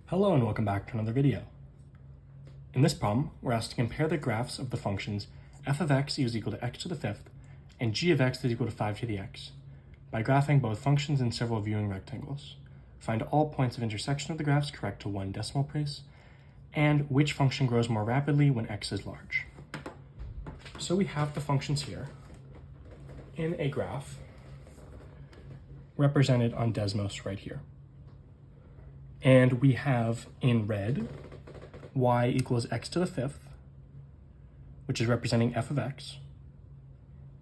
Hello and welcome back to another video. In this problem, we're asked to compare the graphs of the functions f of x is equal to x to the fifth and g of x is equal to 5 to the x by graphing both functions in several viewing rectangles. Find all points of intersection of the graphs correct to one decimal place, and which function grows more rapidly when x is large. So we have the functions here in a graph represented on Desmos right here. And we have in red y equals x to the fifth, which is representing f of x.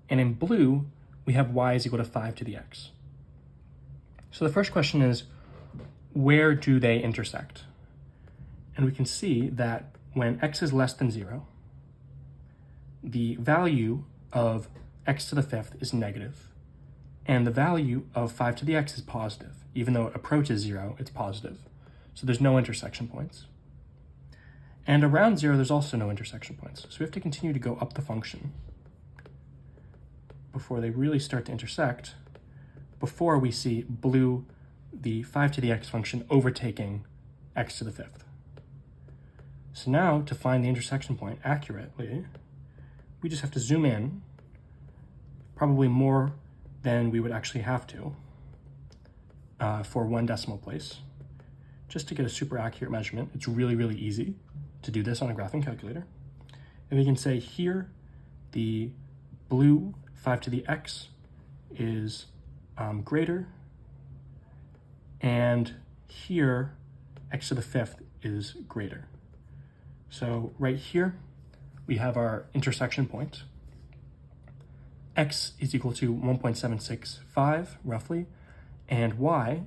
And in blue, we have y is equal to 5 to the x. So the first question is, where do they intersect? And we can see that when x is less than 0, the value of x to the fifth is negative, and the value of 5 to the x is positive. Even though it approaches 0, it's positive. So there's no intersection points. And around 0, there's also no intersection points. So we have to continue to go up the function before they really start to intersect, before we see blue, the 5 to the x function, overtaking x to the fifth. So now, to find the intersection point accurately, we just have to zoom in, probably more than we would actually have to for one decimal place, just to get a super accurate measurement. It's really, really easy to do this on a graphing calculator. And we can say here, the blue 5 to the x is greater, and here, x to the fifth is greater. So right here, we have our intersection point. X is equal to 1.765, roughly, and y,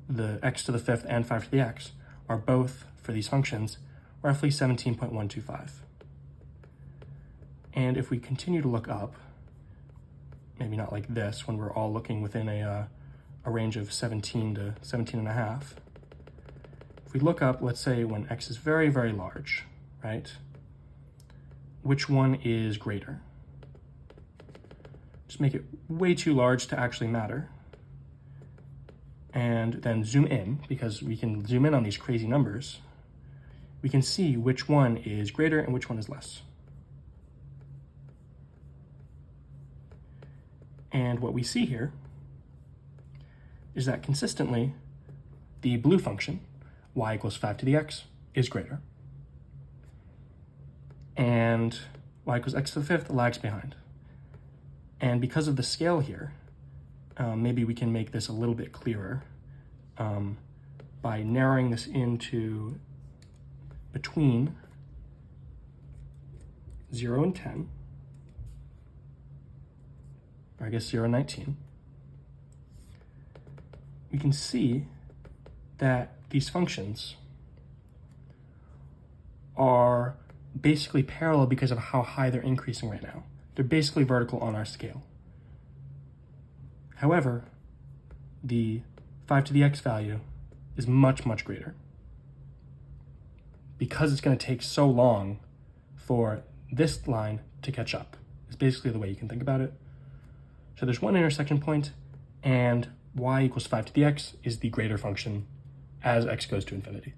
the x to the fifth and 5 to the x, are both, for these functions, roughly 17.125. And if we continue to look up, maybe not like this, when we're all looking within a range of 17 to 17.5, if we look up, let's say when x is very, very large, right? Which one is greater? Just make it way too large to actually matter. And then zoom in, because we can zoom in on these crazy numbers. We can see which one is greater and which one is less. And what we see here is that consistently, the blue function, y equals 5 to the x, is greater. And y equals x to the fifth lags behind. And because of the scale here, maybe we can make this a little bit clearer by narrowing this into between 0 and 10, or I guess 0 and 19. We can see that these functions are basically parallel because of how high they're increasing right now. They're basically vertical on our scale. However, the 5 to the x value is much, much greater because it's going to take so long for this line to catch up. It's basically the way you can think about it. So there's one intersection point, and y equals 5 to the x is the greater function as x goes to infinity.